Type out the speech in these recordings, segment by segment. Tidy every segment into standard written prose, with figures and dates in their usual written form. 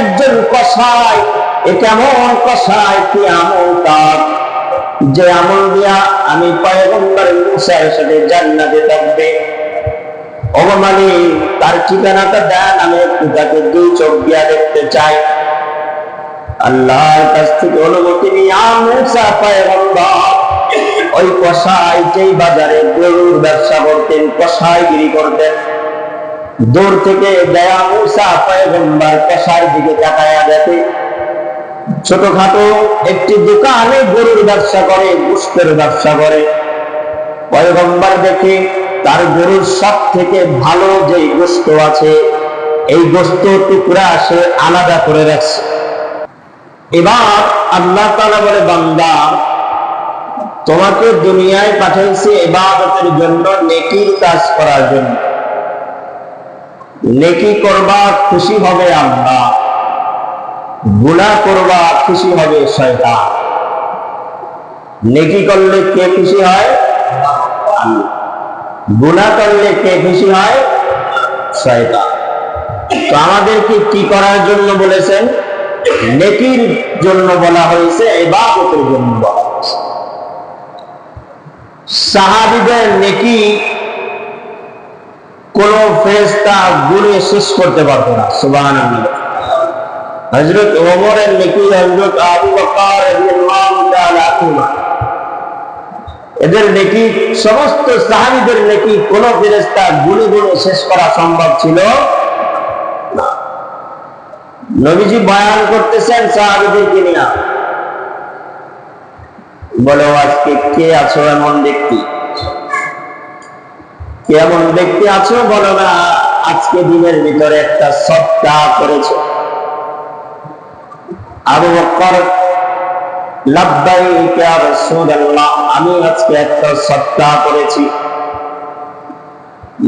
একজন কসাই, এ কেমন কসাই, কি আমল তার, যে আমল দিয়া আমি পয়গম্বর মুসার সাথে জান্নাতে থাকবে। ওগো মালিক, তার ঠিকানাটা দেন, আমি একটু তাকে দুই চোখ দিয়া দেখতে চাই। আল্লাহর কাছ থেকে অনুমতি নিয়ে মুসা পয়গম্বর ওই কসাই, যেই বাজারে গরুর ব্যবসা করতেন, কসাইগিরি করতেন, দূর থেকে দয়া মুসা পয়গম্বর কসাইর দিকে তাকায়া দেখে ছোটখাটো একটি দোকানে গরুর ব্যবসা করে, গোশতের ব্যবসা করে। পয়গম্বর দেখে তার গরুর সব থেকে ভালো যে গোশত আছে, এই গোশত টুকরা সে আলাদা করে রাখছে। এবার আল্লাহ তাআলা বলে, বান্দা, তোমাকে দুনিয়ায় পাঠাইছে ইবাদতের জন্য, নেকির কাজ করার জন্য। নেকি করবা, খুশি হবে আল্লাহ, গুনাহ করবা, খুশি হবে শয়তান। নেকি করলে কে খুশি হয়? আল্লাহ। গুনাহ করলে কে খুশি হয়? শয়তান। তো আমাদেরকে কি করার জন্য বলেছেন? নেকির জন্য বলা হয়েছে, ইবাদতের জন্য বলা হয়েছে। সাহাবীদের নেকি কোন ফেরেশতা গুণে শেষ করতে পারতো না। সুবহানাল্লাহ। হযরত ওমরের নেকি, হযরত আবু বকর রাদিয়াল্লাহু তাআলা আনহু, এদের নেকি, সমস্ত সাহাবীদের নেকি কোন ফেরেশতা গুণে গুণে শেষ করা সম্ভব ছিল না। নবীজি বয়ান করতেছেন সাহাবীদেরকে নিয়ে, বলো আজকে কে আছো এমন ব্যক্তি, কেমন ব্যক্তি আছো, বলো না আজকে দিনের ভিতরে একটা সদকা করেছো। আবু বকর, লাব্বাইক ইয়া রাসূলুল্লাহ, আমি আজকে একটা সদকা করেছি।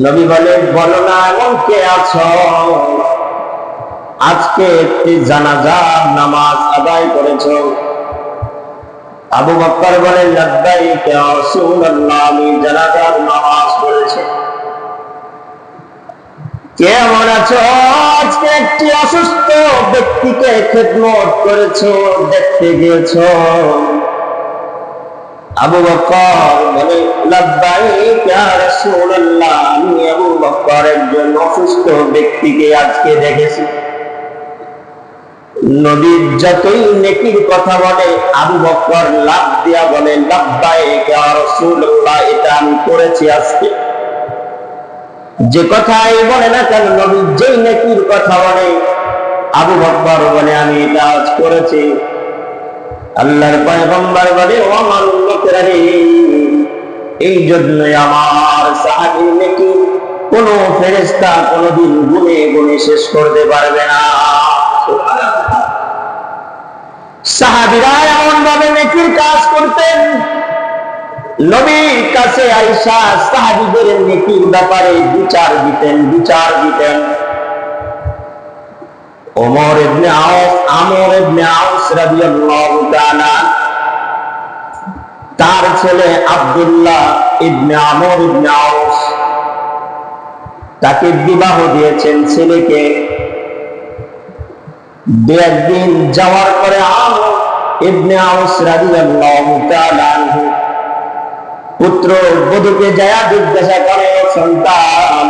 নবী বলে, বলো না এমন কে আছো, আজকে একটি জানাজার নামাজ আদায় করেছো। আবু বকর বলে, লাব্বাইক ইয়া রাসূলুল্লাহ, আমি জানাজার নামাজ পড়েছি। কেমন আছো, আজকে একটি অসুস্থ ব্যক্তিকে খেদমত করেছো, দেখতে গিয়েছো। আবু বকর বলে, লাব্বাইক ইয়া রাসূলুল্লাহ, আমি আবু বকর একজন অসুস্থ ব্যক্তিকে আজকে দেখেছি। নবী যতই নেকির কথা বলে, আবু বকর লাফ দিয়া বলে, লাব্বাইক ইয়া রাসূলুল্লাহ, এটা আমি করেছি আজকে। যে কথাই বলে না কেন, নবী যেই নেকির কথা বলে, আবু বকর বলে, আমি এটা আজ করেছি। আল্লাহর পয়গম্বর বলে, ও আমার উম্মতেরা রে, এই জন্যই আমার সাহাবীর নেকি কোন ফেরেশতা কোনদিন গুণে গুণে শেষ করতে পারবে না। সাহাবীরা এমন ভাবে নেকির কাজ করতেন, নবীর কাছে আয়েশা সাহাবীদের নেকির ব্যাপারে বিচার দিতেন। আমর ইবনে আউস রাদিয়াল্লাহু তাআলা, তার ছেলে আব্দুল্লাহ ইবনে আমর ইবনে আউস, তাকে বিবাহ দিয়েছেন ছেলেকে। দু একদিন যাওয়ার পরে আমর ইবনে আউস রাদিয়াল্লাহু তাআলা আনহু পুত্র বধূকে যায়া জিজ্ঞাসা করে, সন্তান,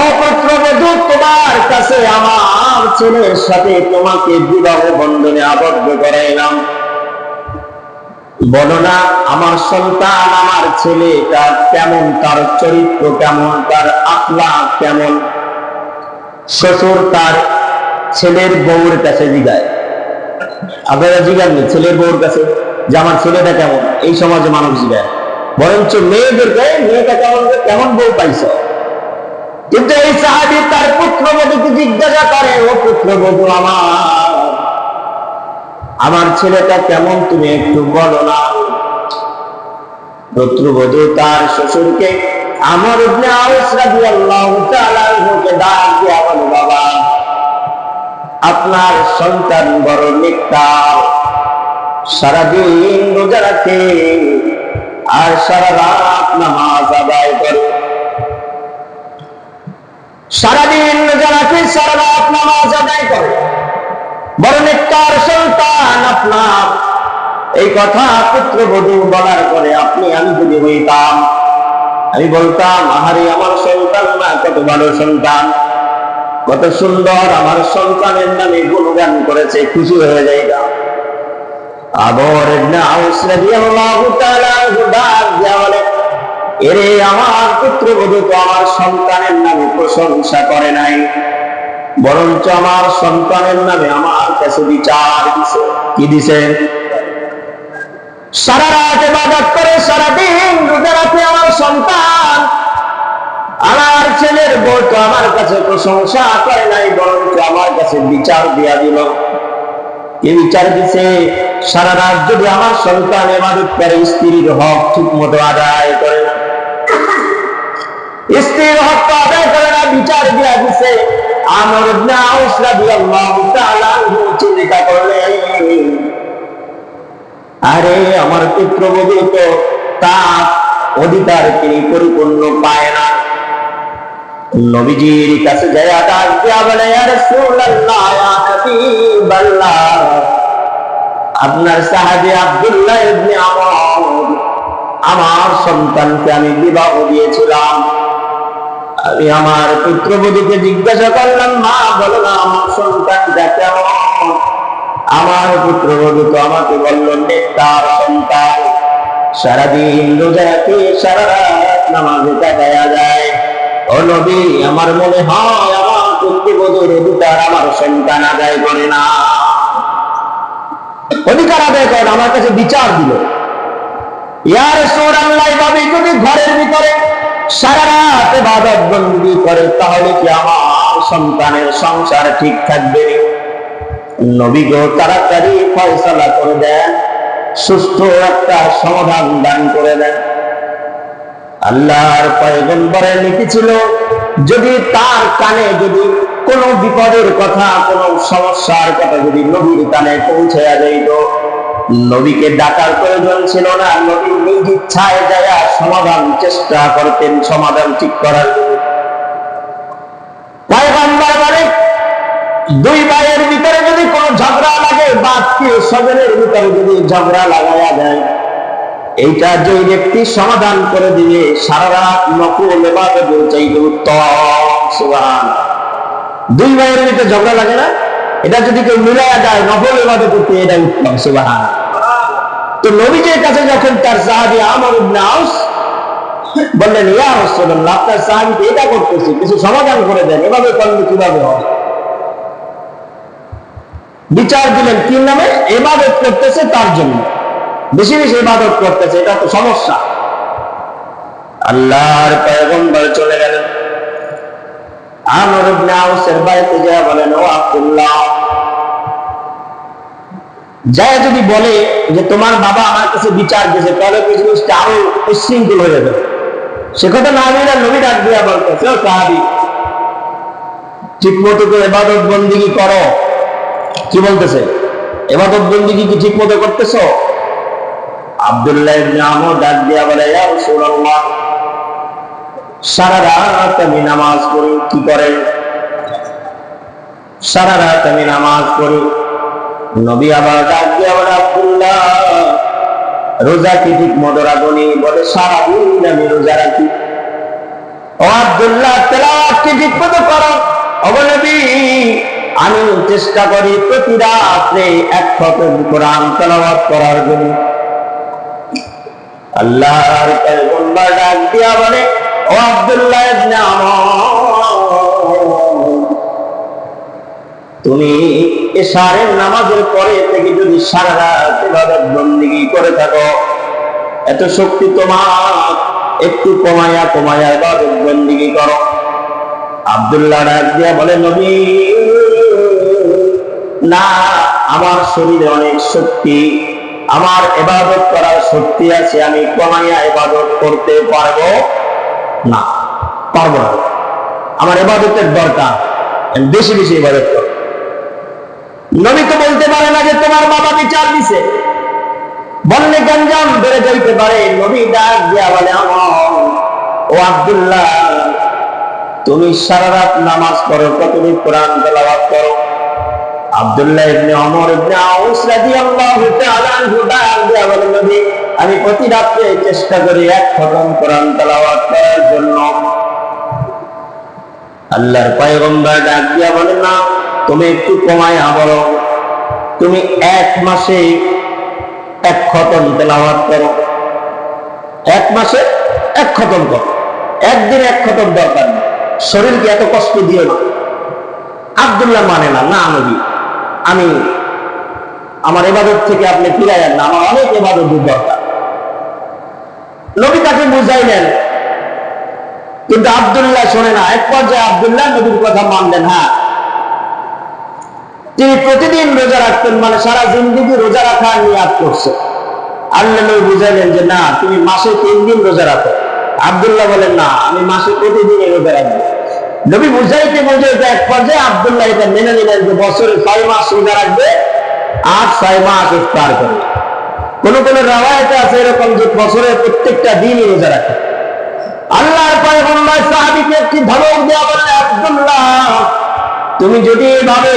অপুত্রবধূ, তোমার কাছে আমার ছেলের সাথে তোমাকে বিবাহ বন্ধনে আবদ্ধ করাইলাম, বলো না আমার সন্তান, আমার ছেলেটা কেমন, তার চরিত্র কেমন, তার আখলাক কেমন। শ্বশুর তার ছেলের বউর কাছে জিগায়। আপনারা জিগাননি ছেলের বউর কাছে যে আমার ছেলেটা কেমন? এই সমাজে মানুষ জিগায়, বরঞ্চ মেয়েদেরকে, মেয়েটা কেমন, কেমন বউ পাইছ। কিন্তু এই সাহাবী তার পুত্রবধূকে জিজ্ঞাসা করে, ও পুত্রবধূ আমার ছেলেটা কেমন, তুমি একটু বলো না। পুত্রবধূ তার শ্বশুরকে আমর ইবনে আউস রাদিয়াল্লাহু তাআলা আনহুকে ডাক দিয়া বলে, বাবা, আপনার সন্তান বড় নেককার, সারাদিন রোজা রাখে আর সারা রাত নামাজ আদায় করে। সারাদিন রোজা রাখে, সারা রাত বড় নেককার সন্তান আপনার। এই কথা পুত্রবধূ বলার পরে আমি যদি হইতাম, আমি বলতাম, আহারে আমার সন্তান না, কত ভালো সন্তান, কত সুন্দর, আমার সন্তানের নামে গুণগান করেছে, খুশি হয়ে যাইতাম। আবর ইবনে আউস রাদিয়াল্লাহু তাআলা ডাক দিয়া বলে, এরে আমার পুত্রবধূ তো আমার সন্তানের নামে প্রশংসা করে নাই, বরঞ্চ আমার সন্তানের নামে আমার কাছে বিচার দিছে। কি দিছে? সারা রাত ইবাদত করে, সারাদিন রোজা রাখে আমার সন্তান, আমার ছেলের বউ তো আমার কাছে প্রশংসা করে নাই, বরঞ্চ আমার কাছে বিচার দিয়া দিল। কি বিচার দিছে? সারা রাত যদি আমার সন্তান ইবাদত করে, স্ত্রীর হক ঠিক মতো আদায় করে না, স্ত্রীর হক তো আদায় করে না, বিচার দিয়া দিছে। আমর ইবনে আউস রাদিয়াল্লাহু তাআলা চিন্তা করলেন, আরে আমার পুত্রবধূ তো তার অধিকার তিনি পরিপূর্ণ পায় না। নবীজির কাছে যায়, ডাক দিয়া বলে, ইয়া রাসূলুল্লাহ, ইয়া হাবিবাল্লাহ, আপনার সাহাবী আব্দুল্লাহ ইবনে আমর, আমার সন্তানকে আমি বিবাহ দিয়েছিলাম। আমি আমার পুত্রবধূকে জিজ্ঞাসা করলাম, মা বলো না আমার সন্তানটা কেমন? আমার পুত্রবধূ তো আমাকে বলল, নেককার সন্তান, সারাদিন রোজা রাখে, সারা রাত নামাজে কাটায়া যায়। ও নবী, আমার মনে হয় আমার পুত্রবধূর অধিকার আমার সন্তান আদায় করে না, অধিকার আদায় করে, আমার কাছে বিচার দিল। ইয়া রাসূলুল্লাহ, এভাবে যদি ঘরের ভিতরে সারা রাত ইবাদত বন্দেগী করে, তাহলে কি আমার সন্তানের সংসার ঠিক থাকবে? নবী গো তাড়াতাড়ি ফয়সালা করে দেন, সুস্থ একটা সমাধান দান করে দেন। আল্লাহর পয়গম্বরের নীতি ছিল, যদি তার কানে যদি কোনো বিপদের কথা, কোনো সমস্যার কথা যদি নবীর কানে পৌঁছে যাইত, নবীকে ডাকার প্রয়োজন ছিল না, নবী নিজ ইচ্ছায় যায় সমাধান চেষ্টা করতেন, সমাধান ঠিক করার। পয়গম্বর বলে, দুই ভাইয়ের ভিতরে যদি কোনো ঝগড়া লাগে, বা আত্মীয় স্বজনের ভিতরে যদি ঝগড়া লাগায়া দেয়, এইটা যে ব্যক্তি সমাধান করে দিবে, সারা রাত নফল ইবাদতের চাইতে উত্তম। সুবহানাল্লাহ। দুই ভাইয়ের ভিতরে ঝগড়া লাগে না, এটা যদি কেউ মিলায়া যায় নফল ইবাদত করতে, এটা উত্তম। সুবহানাল্লাহ। তো নবীজির কাছে যখন তার সাহাবী আমর ইবনে আউস বললেন, ইয়া রাসূলুল্লাহ, আপনার সাহাবী এটা করতেছে, কিছু সমাধান করে দেন, এভাবে করলে কিভাবে হয়? বিচার দিলেন কি নামে? ইবাদত করতেছে, তার জন্য বেশি বেশি ইবাদত করতেছে, এটা তো সমস্যা। আল্লাহর পয়গম্বর চলে গেলেন, আমর ইবনে আউসের বাড়িতে যায় বলেন, ও আব্দুল্লাহ, যায় যদি বলে যে তোমার বাবা আমার কাছে বিচার দিয়েছে, তাহলে কি জিনিসটা আরো উচ্ছৃঙ্খল হয়ে যাবে। সে কথা না বলে নবী ডাক দিয়া বলতেছে, ও সাহাবী, ঠিক মতো করে ইবাদত বন্দেগী করো। কি বলতেছে? ইবাদত বন্দেগী কি ঠিক মতো করতেছো? আব্দুল্লাহ ইবনে আমর ডাক দিয়া বলে, ইয়া রাসূলুল্লাহ, সারা রাত আমি নামাজ পড়ি। কি করেন? সারা রাত আমি নামাজ পড়ি। নবী আবার ডাক দিয়া বলে, আব্দুল্লাহ, রোজা কি ঠিক মতো রাখনি? বলে, সারাদিন আমি রোজা রাখি। ও আব্দুল্লাহ, তেলাওয়াত কি ঠিক মতো করো? ও নবী, আমি চেষ্টা করি প্রতি রাত্রে এক খতম কোরআন তেলাওয়াত করার জন্য। আল্লাহর পয়গম্বর ডাক দিয়া বলে, ও আব্দুল্লাহ ইবনে আমর, তুমি এশারের নামাজের পরে থেকে যদি সারা রাত ইবাদত বন্দেগী করে থাকো, এত শক্তি তোমার, একটু কমায়া কমায়া ইবাদত বন্দেগী করো। আব্দুল্লাহ ডাক দিয়া বলে, নবী, না, আমার শরীরে অনেক শক্তি, আমার ইবাদত করার শক্তি আছে, আমি কমাইয়া ইবাদত করতে পারবো না, পারবো না। আমার ইবাদতের দরকার, বেশি বেশি ইবাদত করো। নবী তো বলতে পারে না যে তোমার বাবা বিচার দিছে, বললে গঞ্জাম বেড়ে যাইতে পারে। নবী ডাক দিয়া বলে, ও আব্দুল্লাহ, তুমি সারা রাত নামাজ পড়ো, কতদিন কোরআন তেলাওয়াত করো? আব্দুল্লাহ ইবনে ওমর ইবনে আউস রাদিয়াল্লাহু তাআলা আনহু ডাক দিয়ে বলেন, নবী, আমি প্রতি রাতে চেষ্টা করি এক খতম কোরআন তেলাওয়াত করার জন্য। আল্লাহর পয়গম্বর ডাক দিয়া বলেন, না, তুমি একটু কমায়া বলো, তুমি এক মাসে এক খতম তেলাওয়াত করো, এক মাসে এক খতম করো, একদিন এক খতম দরকার নেই, শরীরকে এত কষ্ট দিও না। আব্দুল্লাহ মানে না, না নবী, আমি আমার ইবাদত থেকে আপনি ফিরাইয়েন না, আমার অনেক ইবাদতের দরকার। নবী তাকে বুঝাইলেন, কিন্তু আব্দুল্লাহ শোনে না। এক পর্যায়ে আব্দুল্লাহ নবীর কথা মানলেন। হ্যাঁ, তিনি প্রতিদিন রোজা রাখতেন, মানে সারা জিন্দেগি রোজা রাখার নিয়াত করছে। আল্লাহ নবী বুঝাইলেন যে না, তুমি মাসে 3 দিন রোজা রাখো। আব্দুল্লাহ বলেন, না, আমি মাসে প্রতিদিনই রোজা রাখবো। নবী বুঝাইতে বুঝাইতে এক পর্যায়ে আব্দুল্লাহ এটা মেনে নিলেন যে বছরে 6 মাস রোজা রাখবে আর 6 মাস ইফতার করবে। কোন কোন রাওয়ায়াতে আছে এরকম যে বছরের প্রত্যেকটা দিনই রোজা রাখে। আল্লাহর পয়গম্বর সাহাবীকে একটি ধমক দেয়া বললেন, আব্দুল্লাহ, তুমি যদি এভাবে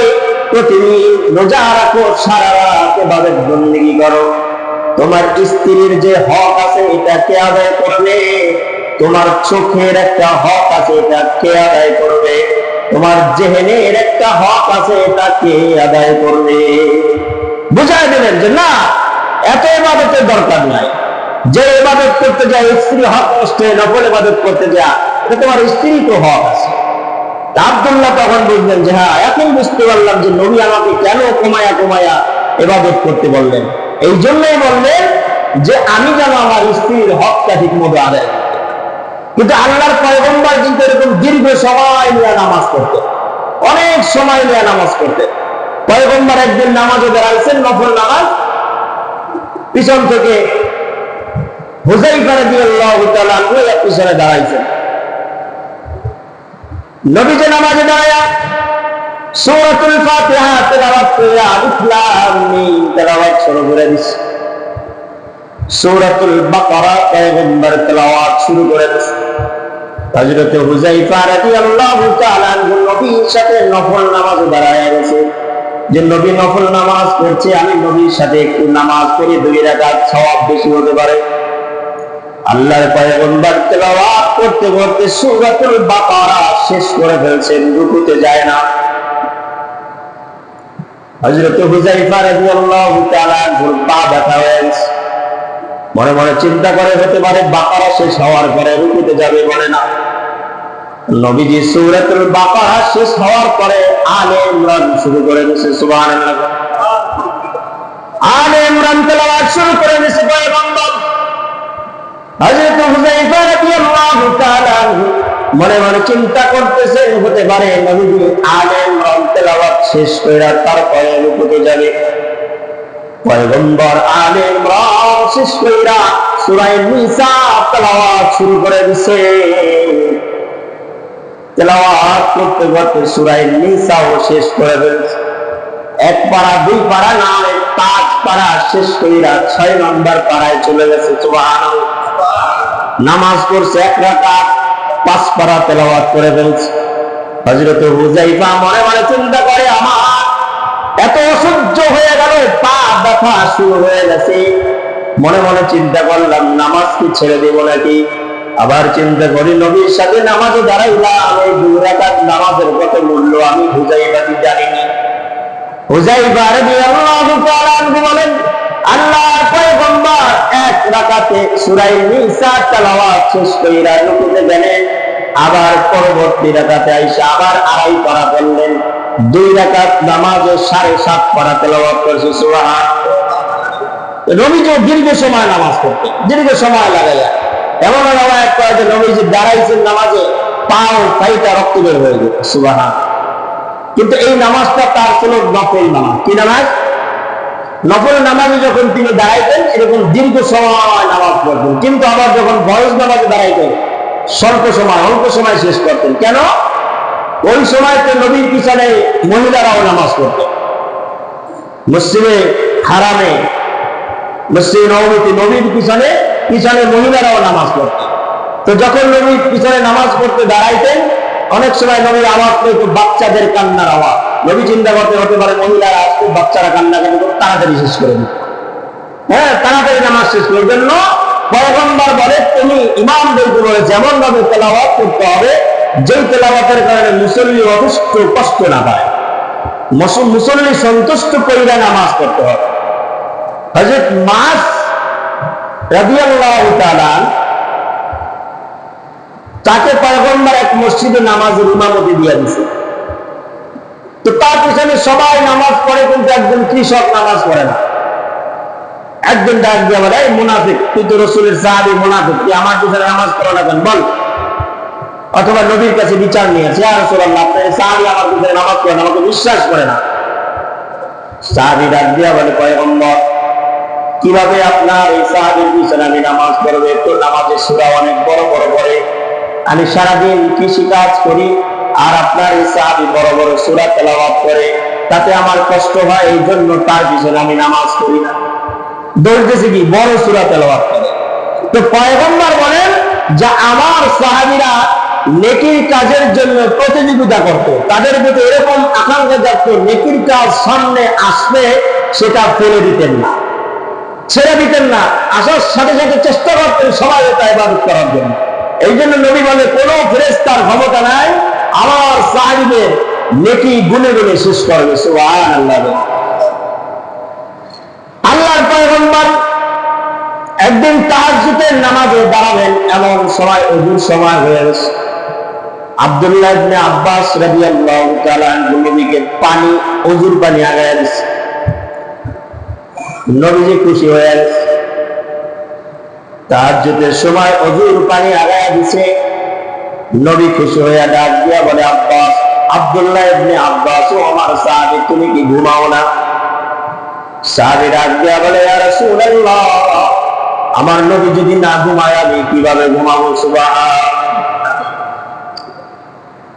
প্রতিদিন রোজা রাখো, সারা রাত ইবাদত বন্দেগী করো, তোমার স্ত্রীর যে হক আছে এটা কে আদায় করবে? তোমার চোখের একটা হক আছে, এটা কে আদায় করবে? তোমার জেহেনের একটা হক আছে, এটা কে আদায় করবে? বুঝাই দিলেন যে না, এত ইবাদতের দরকার নাই। যে ইবাদত করতে যায়, স্ত্রীর হক নষ্ট হয়ে নফল ইবাদত করতে যায়, এটা তোমার স্ত্রী তো হক আছে। আব্দুল্লাহ তখন বুঝলেন যে হ্যাঁ, এখন বুঝতে পারলাম যে নবী আমাকে কেন কমায়া কমায়া ইবাদত করতে বললেন। এই জন্যই বললেন যে আমি যেন আমার স্ত্রীর হকটা ঠিক মতো আদায় করতে। কিন্তু আল্লাহর পয়গম্বর কিন্তু এরকম দীর্ঘ সময় নিয়ে নামাজ পড়তে, অনেক সময় নিয়ে নামাজ পড়তে। পয়গম্বর একদিন নামাজে দাঁড়াইছেন, নফল নামাজ, পিছন থেকে হুযায়ফা রাদিয়াল্লাহু তাআলা আনহু পিছনে দাঁড়াইছেন। নবী যে নামাজে দাঁড়ায়া সূরাতুল ফাতিহা তেলাওয়াত করে আলিফ লাম মিম তেলাওয়াত শুরু করে দিছে। সূরাতুল বাকারা পয়গম্বর তেলাওয়াত শুরু করে দিছে। হযরত হুযায়ফা রাদিয়াল্লাহু তাআলা আনহু নবীর সাথে নফল নামাজে দাঁড়ায়া গেছে, যে নবী নফল নামাজ পড়ছে, আমি নবীর সাথে একটু নামাজ পড়ে 2 রাকাত সওয়াব বেশি হতে পারে। আল্লাহর পয়গম্বর তেলাওয়াত করতে করতে সূরাতুল বাকারা শেষ করে ফেলছেন, রুকুতে যায় না। হযরত হুযায়ফা রাদিয়াল্লাহু তাআলা আনহুর পা ব্যথা হয়েছে। মনে মনে চিন্তা করে হতে পারে বাকারা শেষ হওয়ার পরে রুকুতে যাবে, বলে না। নবীজি সূরাতুল বাকারা শেষ হওয়ার পরে আলে ইমরান শুরু করে দিয়েছে। সুবহানাল্লাহ। আলে ইমরান তেলাওয়াত শুরু করে দিয়েছে পয়গম্বর। হযরত হুযায়ফা রাদিয়াল্লাহু তাআলা মনে মনে চিন্তা করতেছেন হতে পারে নবীজি আলে ইমরান তেলাওয়াত শেষ করে তারপরে রুকুতে যাবে। পয়গম্বর আলে ইমরান শেষ করে সূরা নিসা তেলাওয়াত শুরু করে দিয়েছে। তেলাওয়াত করতে করতে সূরা নিসাও শেষ করে ফেলছে। 1 পারা 2 পারা না, 5 পারা শেষ করে 6 নম্বর পারায় চলে গেছে। সুবহানাল্লাহ। নামাজ পড়ছে 1 রাকাত, 5 পারা তেলাওয়াত করে ফেলছে। হযরত হুযায়ফা মনে মনে চিন্তা করে, আমার এত অসহ্য হয়ে গেল, পা ব্যথা শুরু হয়ে গেছে। মনে মনে চিন্তা করলাম নামাজ কি ছেড়ে দেব নাকি। আবার চিন্তা করি নবীর সাথে নামাজে দাঁড়াইলাম, এই 2 রাকাত নামাজের কত মূল্য আমি হুযায়ফা জানিনি। হুযায়ফা রাদিয়াল্লাহু তাআলা আনহু বলেন, আল্লাহর পয়গম্বর 1 রাকাতে সূরা নিসা তেলাওয়াত শেষ কইরা রুকুতে গেলেন। আবার পরবর্তী রাকাতে আইসা আবার 2.5 পারা পড়লেন। 2 রাকাত নামাজে 7.5 পারা তেলাওয়াত করছে। সুবহানাল্লাহ। নবীজি দীর্ঘ সময় নামাজ পড়তে, দীর্ঘ সময় লাগাইয়া, এমন রাওয়ায়াত করা যে নবীজি দাঁড়াইছেন নামাজে, পাও পাইটা রক্ত বের হয়ে গেল। সুবহানাল্লাহ। কিন্তু এই নামাজটা তার ছিল নফল নামাজ। কি নামাজ? নফল নামাজে যখন তিনি দাঁড়াইতেন এরকম দীর্ঘ সময় নামাজ পড়তেন, কিন্তু আবার যখন ফরজ নামাজে দাঁড়াইতেন স্বল্প সময়, অল্প সময় শেষ করতেন। কেন? ওই সময়তে নবীর পিছনে মহিলারাও নামাজ পড়তেন। মসজিদে হারামে, মসজিদে নববীতে নবীর পিছনে পিছনে মহিলারাও নামাজ পড়তেন। তো যখন নবীর পিছনে নামাজ পড়তে দাঁড়াইতেন, অনেক সময় নবীর আওয়াজ পেত বাচ্চাদের কান্নার আওয়াজ। নবী চিন্তা করতে হতে পারে মহিলারা আজকে বাচ্চারা কান্নাকাটি করে তাড়াতাড়ি শেষ করে দিবে, হ্যাঁ তাড়াতাড়ি নামাজ শেষ করে। জন্য পয়গম্বর বলে তুমি ইমামদেরকে বলে যেমন ভাবে তেলাওয়াত করতে হবে, যেই তেলাওয়াতের কারণে মুসল্লি অসুস্থ কষ্ট না পায়, মুসল্লি সন্তুষ্ট করিয়া নামাজ করতে হবে। হযরত মাস রাদিয়াল্লাহু তাআলা তাকে পয়গম্বর এক মসজিদে নামাজের ইমামতি দিয়ে দিয়েছে। তো তার পিছনে সবাই নামাজ পড়ে, কিন্তু একজন কৃষক নামাজ পড়ে না। একজন ডাক দিয়ে বলে, এই মুনাফিক, তুই তো রাসূলের সাহাবী মুনাফিক, তুই আমার পিছনে নামাজ পড়ো না কেন বল? অথবা নবীর কাছে বিচার নিয়ে আসে, ইয়া রাসূলুল্লাহ আপনার সাহাবী আমার পিছনে নামাজ পড়ে না, আমাকে বিশ্বাস করে না। সাহাবী ডাক দিয়ে বলে, পয়গম্বর কিভাবে আপনার এই সাহাবীর পিছনে আমি নামাজ পড়বো? তো নামাজের সূরা অনেক বড় বড় পড়ে, আমি সারাদিন কৃষি কাজ করি, আর আপনার এই সাহাবী বড় বড় সূরা তেলাওয়াত করে, তাতে আমার কষ্ট হয়, এই জন্য তার পিছনে আমি নামাজ পড়ি না। দৌড়তেছে কি বড় সূরা তেলাওয়াত করে। তো পয়গম্বর বলেন যে আমার সাহাবীরা নেকির কাজের জন্য প্রতিযোগিতা করত, তাদের প্রতি এরকম আকাঙ্ক্ষা জাগতো, নেকির কাজ সামনে আসলে সেটা ফেলে দিতেন না, ছেড়ে দিতেন না, আসার সাথে সাথে চেষ্টা করতেন সবাই এটা ইবাদত করার জন্য। এই জন্য নবী বলে কোনো ফেরেশতার ক্ষমতা নাই আমার সাহাবীদের নেকি গুনে গুনে শেষ করবে। সুবহানাল্লাহ। আল্লাহর পয়গম্বর একদিন তাহাজ্জুদের নামাজে দাঁড়াবেন, এমন সময় ওযুর সময় হয়ে গেছে। আব্দুল্লাহ ইবনে আব্বাস রাদিয়াল্লাহু তাআলা নবীকে পানি, ওযুর পানি আগায়া দিচ্ছে। নবীজি খুশি হয়ে গেছে, তাহাজ্জুদের সময় ওযুর পানি আগায়া দিছে। নবী খুশি হয়ে ডাক দিয়া বলে, আব্বাস, আব্দুল্লাহ ইবনে আব্বাস, ও আমার সাহাবী, তুমি কি ঘুমাও না? সাহাবী ডাক দিয়া বলে, ইয়া রাসূলুল্লাহ আমার নবী যদি না ঘুমায় আমি কিভাবে ঘুমাবো? সুবহানাল্লাহ।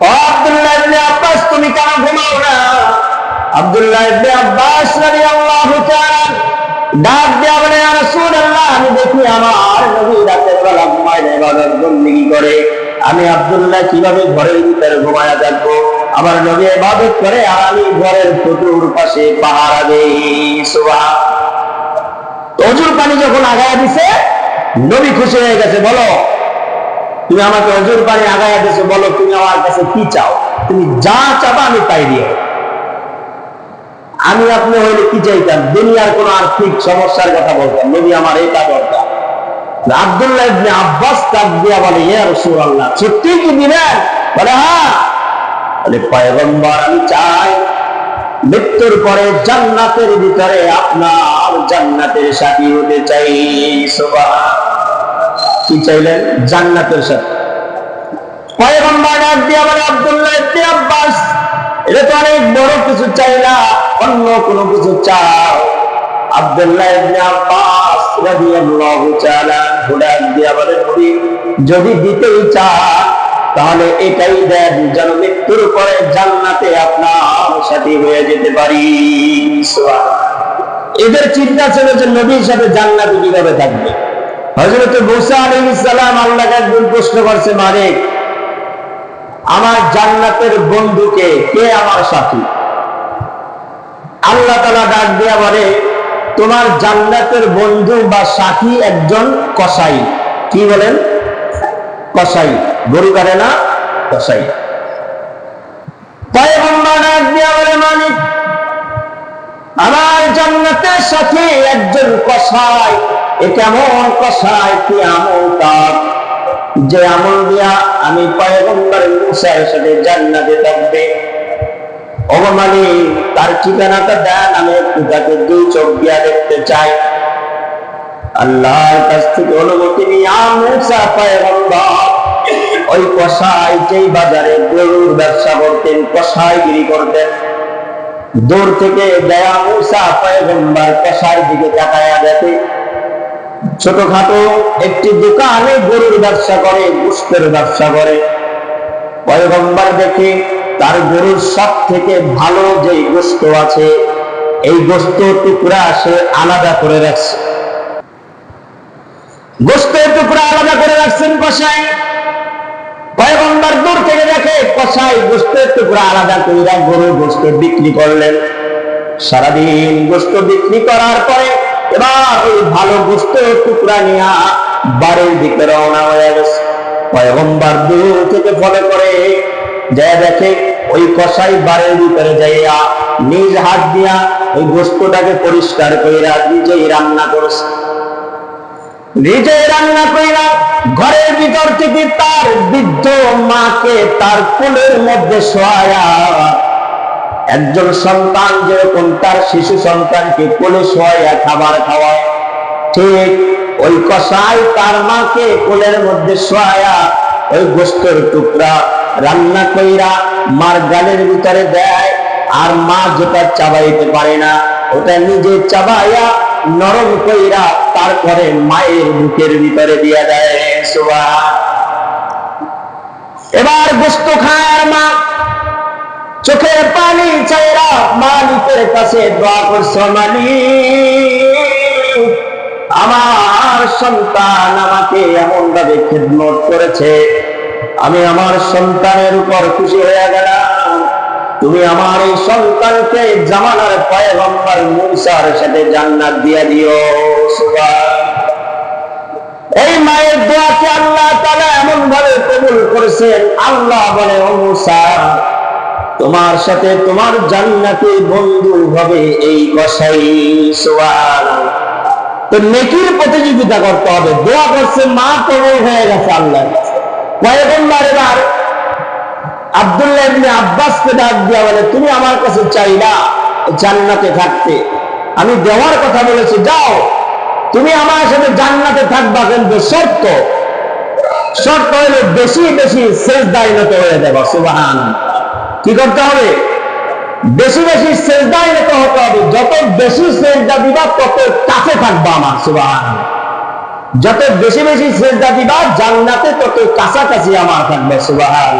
ও আব্দুল্লাহ ইবনে আব্বাস তুমি কেন ঘুমাও না? আব্দুল্লাহ ইবনে আব্বাস রাদিয়াল্লাহু তাআলা ডাক দিয়া বলে, ইয়া রাসূলুল্লাহ আমি দেখি আমার নবী রাতের বেলা ঘুমায় না, ইবাদত বন্দেগী করে, আমি আব্দুল্লাহ কিভাবে ঘরের ভিতরে ঘুমায়া থাকবো? আমার নবী ইবাদত করে আর আমি ঘরের চতুর্পাশে পাহারা দেই। সুবহানাল্লাহ। ওযুর পানি যখন আগায়া দিছে, নবী খুশি হয়ে গেছে। বলো, তুমি আমাকে ওযুর পানি আগায়া দিছো, বলো তুমি আমার কাছে কি চাও? তুমি যা চাবা আমি তাই দিও। আমি আপনি হইলে কি চাইতাম? দুনিয়ার কোন আর্থিক সমস্যার কথা বলতাম, নবী আমার এটা দরকার। আব্দুল্লাহ ইবনে আব্বাস ডাক দিয়া বলে, ইয়া রাসূলুল্লাহ সত্যি কি দিবেন? বলে হ্যাঁ। বলে পয়গম্বর আমি চাই মৃত্যুর পরে জান্নাতের ভিতরে আপনার জান্নাতের সাথী হতে চাই। সুবহানাল্লাহ। কি চাইলেন? জান্নাতের সাথী। পয়গম্বর ডাক দিয়া বলে, আব্দুল্লাহ ইবনে আব্বাস এটা তো অনেক বড় কিছু চাই না, অন্য কোনো কিছু চাও। আব্দুল্লাহ ইবনে আব্বাস রাদিয়াল্লাহু তাআলা ডাক দিয়া বলে, নবী যদি দিতেই চান তাহলে এটাই দেন যেন মৃত্যুর পরে জান্নাতে আপনার সাথী হয়ে যেতে পারি। এদের চিন্তা ছিল যে নবীর সাথে জান্নাতে কিভাবে থাকবে। হযরত মুসা আলাইহিস সালাম আল্লাহকে একদিন প্রশ্ন করছে, মালিক আমার জান্নাতের বন্ধুকে কে আমার সাথী? আল্লাহ তাআলা ডাক দিয়া বলে, তোমার জান্নাতের বন্ধু বা সাথী একজন কসাই। কি বলেন? কসাই। গরু কাটে না, কসাই। পয়গম্বর ডাক দিয়া বলে, মালিক আমার জান্নাতের সাথী একজন কসাই। এ কেমন কসাই? কি আমল তার, যে আমল দিয়া আমি পয়গম্বর মুসার সাথে জান্নাতে থাকবে? ও মালিক তার ঠিকানাটা দেন, আমি একটু তাকে দুই চোখ দিয়া দেখতে চাই। আল্লাহর কাছ থেকে অনুমতি নিয়ে মুসা পয়গম্বর ওই কসাই যেই বাজারে গরুর ব্যবসা করতেন, কসাইগিরি করতেন, দূর থেকে দয়া মুসা পয়গম্বর কসাইর দিকে তাকায়া দেখে ছোটখাটো একটি দোকানে গরুর ব্যবসা করে, গোশতের ব্যবসা করে। পয়গম্বর দেখে তার গরুর সব থেকে ভালো যে গোশত আছে এই গোশত টুকরা সে আলাদা করে রাখছে। গোশতের টুকরা আলাদা করে রাখছেন কসাই। পয়গম্বর দূর থেকে দেখে কসাই গোশতের টুকরা আলাদা কইরা গরুর গোশত বিক্রি করলেন। সারাদিন গোশত বিক্রি করার পরে এবার ওই ভালো গোশতের টুকরা নিয়ে বাড়ির দিকে রওনা হয়ে গেছে। পয়গম্বর দূর থেকে ফলো করে যায়, দেখে ওই কসাই বাড়ির ভিতরে যাইয়া নিজ হাত দিয়া ওই গোশতটাকে পরিষ্কার কইরা নিজেই রান্না করেছে। নিজেই রান্না কইরা ঘরের ভিতর থেকে তার বৃদ্ধ মাকে তার কোলের মধ্যে শোয়ায়া, একজন সন্তান যেরকম তার শিশু সন্তানকে কোলে শোয়াইয়া খাবার খাওয়ায়, ঠিক ওই কসাই তার মাকে কোলের মধ্যে শোয়ায়া ওই গোশতের টুকরা রান্না কইরা মার গালের ভিতরে দেয়। আর মা যেটা চাবাইতে পারে না ওটা নিজে চাবাইয়া নরম কইরা তারপরে মায়ের বুকের ভিতরে দিয়া দেয়। সুবহান। এবার গোশত খায় আর মা চোখের পানি চাইরা মালিকের কাছে দোয়া করছে, মালিক, আমার সন্তান আমাকে এমন ভাবে খিদমত করেছে, আমি আমার সন্তানের উপর খুশি হয়ে গেলাম। তুমি আমার এই সন্তানকে জামানার পয়গম্বর মূসার সাথে জান্নাত দিয়া দিও। সুবহান। এই মায়ের দোয়াকে আল্লাহ তাআলা এমন ভাবে কবুল করেছেন। আল্লাহ বলে, ও মূসা, তোমার সাথে তোমার জান্নাতে বন্ধু হবে এই কসাই। সুবহান। তো নেকির প্রতিযোগিতা করতে হবে। দোয়া করছে, মা কবুল হয়ে গেছে আল্লাহর কাছে। পয়গম্বর এবার আব্দুল্লাহ ইবনে আব্বাসকে ডাক দিয়া বলে, তুমি আমার কাছে চাইলা জান্নাতে থাকতে, আমি দেওয়ার কথা বলেছি, যাও তুমি আমার সাথে জান্নাতে থাকবা, কিন্তু শর্ত হলো বেশি বেশি সেজদায় নত হয়ে যাবে। সুবহান। কি করতে হবে? বেশি বেশি সেজদায় নত হতে হবে। যত বেশি সেজদা দিবা তত কাছে থাকবা আমার। সুবহান। যত বেশি বেশি সেজদা দিবা জান্নাতে তত কাছাকাছি আমার থাকবে। সুবহান।